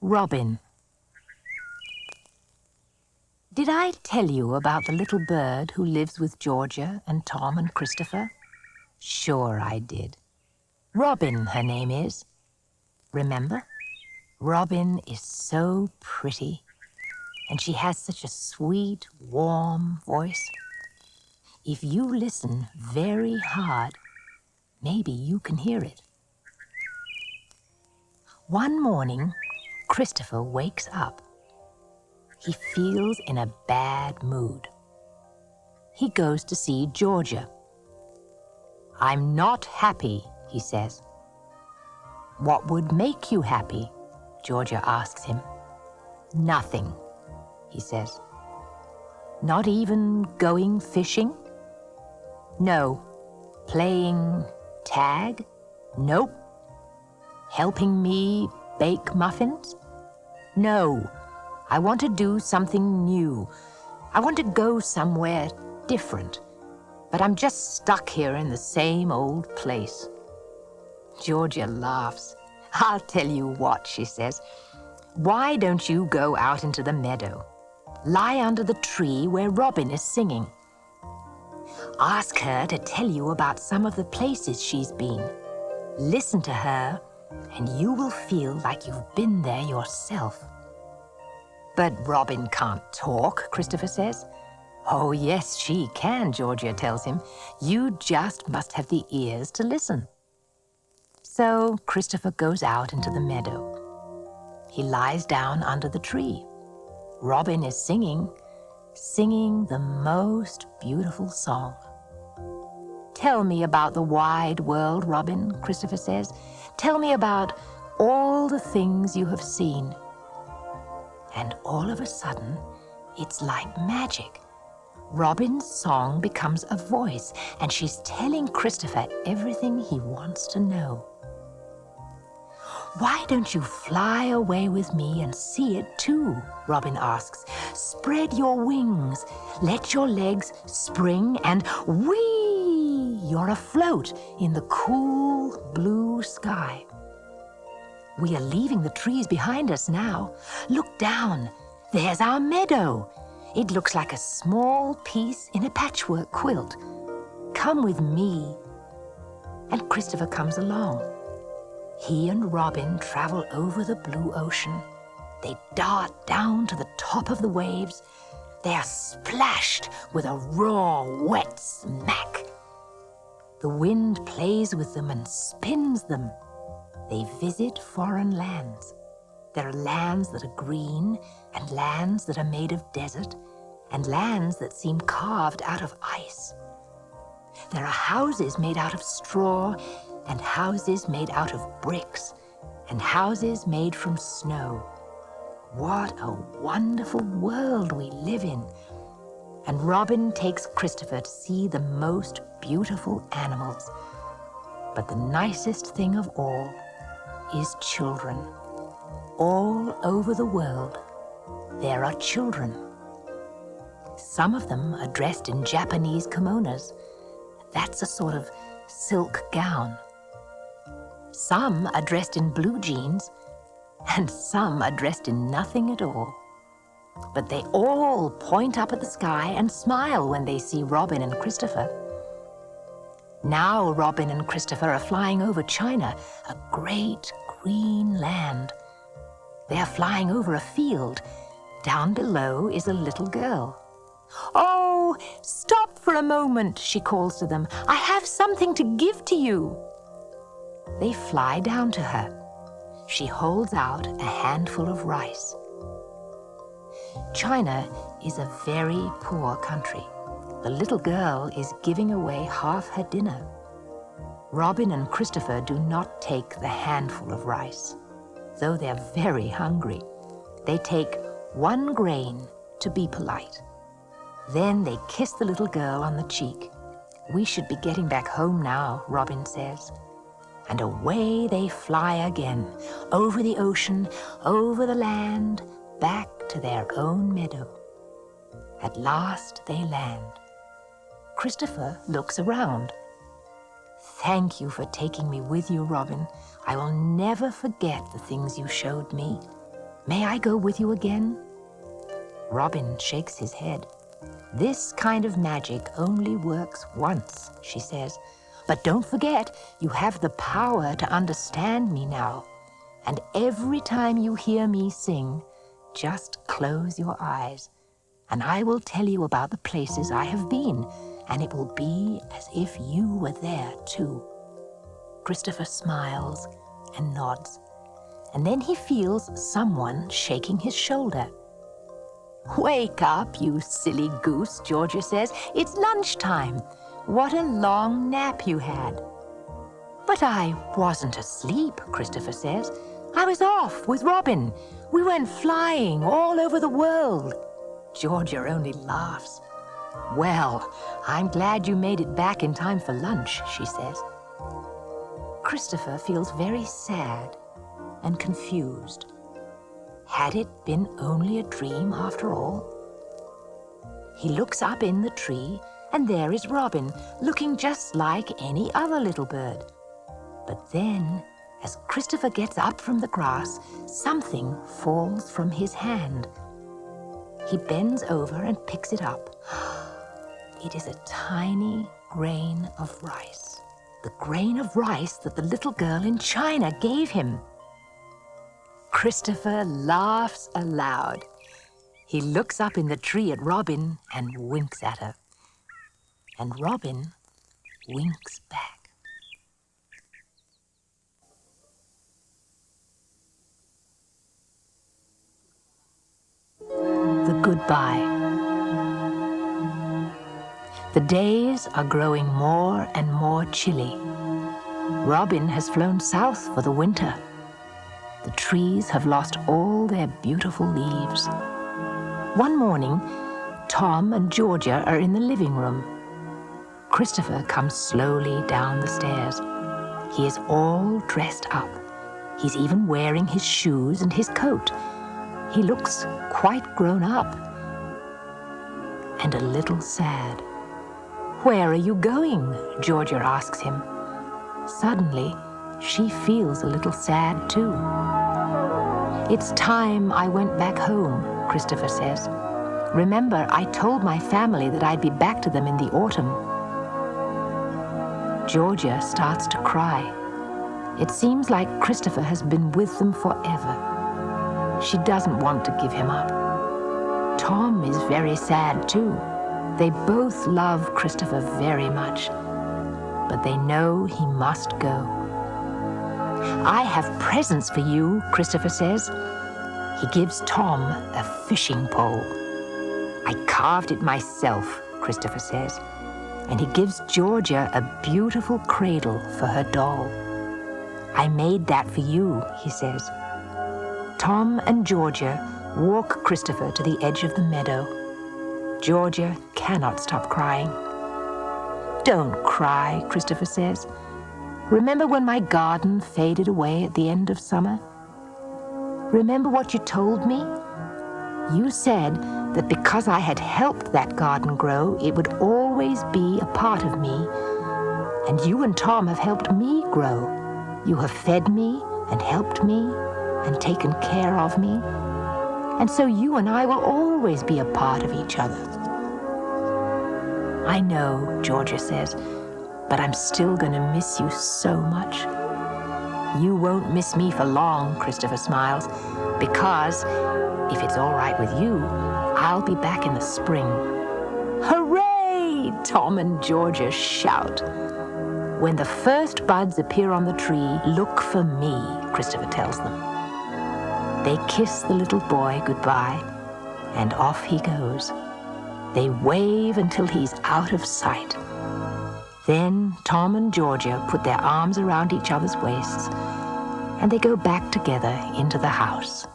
Robin. Did I tell you about the little bird who lives with Georgia and Tom and Christopher? Sure I did. Robin, her name is. Remember? Robin is so pretty, and she has such a sweet, warm voice. If you listen very hard, maybe you can hear it. One morning, Christopher wakes up. He feels in a bad mood. He goes to see Georgia. "I'm not happy," he says. "What would make you happy?" Georgia asks him. "Nothing," he says. "Not even going fishing?" "No." "Playing tag?" "Nope." "Helping me bake muffins?" "No. I want to do something new. I want to go somewhere different. But I'm just stuck here in the same old place." Georgia laughs. "I'll tell you what," she says. "Why don't you go out into the meadow? Lie under the tree where Robin is singing. Ask her to tell you about some of the places she's been. Listen to her, and you will feel like you've been there yourself." "But Robin can't talk," Christopher says. "Oh, yes, she can," Georgia tells him. "You just must have the ears to listen." So Christopher goes out into the meadow. He lies down under the tree. Robin is singing the most beautiful song. "Tell me about the wide world, Robin," Christopher says. "Tell me about all the things you have seen." And all of a sudden, it's like magic. Robin's song becomes a voice, and she's telling Christopher everything he wants to know. "Why don't you fly away with me and see it too?" Robin asks. "Spread your wings, let your legs spring, and whee! You're afloat in the cool blue sky. We are leaving the trees behind us now. Look down. There's our meadow. It looks like a small piece in a patchwork quilt. Come with me." And Christopher comes along. He and Robin travel over the blue ocean. They dart down to the top of the waves. They are splashed with a raw, wet smack. The wind plays with them and spins them. They visit foreign lands. There are lands that are green, and lands that are made of desert, and lands that seem carved out of ice. There are houses made out of straw, and houses made out of bricks, and houses made from snow. What a wonderful world we live in. And Robin takes Christopher to see the most beautiful animals. But the nicest thing of all is children. All over the world, there are children. Some of them are dressed in Japanese kimonos. That's a sort of silk gown. Some are dressed in blue jeans, and some are dressed in nothing at all. But they all point up at the sky and smile when they see Robin and Christopher. Now Robin and Christopher are flying over China, a great green land. They are flying over a field. Down below is a little girl. "Oh, stop for a moment," she calls to them. "I have something to give to you." They fly down to her. She holds out a handful of rice. China is a very poor country. The little girl is giving away half her dinner. Robin and Christopher do not take the handful of rice, though they're very hungry. They take one grain to be polite. Then they kiss the little girl on the cheek. "We should be getting back home now," Robin says. And away they fly again, over the ocean, over the land, back to their own meadow. At last they land. Christopher looks around. "Thank you for taking me with you, Robin. I will never forget the things you showed me." May I go with you again? Robin shakes his head. This kind of magic only works once, she says. But don't forget, you have the power to understand me now. And every time you hear me sing, just close your eyes, and I will tell you about the places I have been, and it will be as if you were there too. Christopher smiles and nods, and then he feels someone shaking his shoulder. Wake up, you silly goose, Georgia says. It's lunchtime. What a long nap you had. But I wasn't asleep, Christopher says. I was off with Robin. We went flying all over the world. Georgia only laughs. Well, I'm glad you made it back in time for lunch, she says. Christopher feels very sad and confused. Had it been only a dream after all? He looks up in the tree, and there is Robin, looking just like any other little bird. But then, as Christopher gets up from the grass, something falls from his hand. He bends over and picks it up. It is a tiny grain of rice. The grain of rice that the little girl in China gave him. Christopher laughs aloud. He looks up in the tree at Robin and winks at her. And Robin winks back. The goodbye. The days are growing more and more chilly. Robin has flown south for the winter. The trees have lost all their beautiful leaves. One morning, Tom and Georgia are in the living room. Christopher comes slowly down the stairs. He is all dressed up. He's even wearing his shoes and his coat. He looks quite grown up and a little sad. Where are you going? Georgia asks him. Suddenly, she feels a little sad too. It's time I went back home, Christopher says. Remember, I told my family that I'd be back to them in the autumn. Georgia starts to cry. It seems like Christopher has been with them forever. She doesn't want to give him up. Tom is very sad too. They both love Christopher very much, but they know he must go. I have presents for you, Christopher says. He gives Tom a fishing pole. I carved it myself, Christopher says, and he gives Georgia a beautiful cradle for her doll. I made that for you, he says. Tom and Georgia walk Christopher to the edge of the meadow. Georgia cannot stop crying. Don't cry, Christopher says. Remember when my garden faded away at the end of summer? Remember what you told me? You said that because I had helped that garden grow, it would always be a part of me. And you and Tom have helped me grow. You have fed me and helped me and taken care of me. And so you and I will always be a part of each other. I know, Georgia says, but I'm still going to miss you so much. You won't miss me for long, Christopher smiles, because if it's all right with you, I'll be back in the spring. Hooray! Tom and Georgia shout. When the first buds appear on the tree, look for me, Christopher tells them. They kiss the little boy goodbye, and off he goes. They wave until he's out of sight. Then Tom and Georgia put their arms around each other's waists, and they go back together into the house.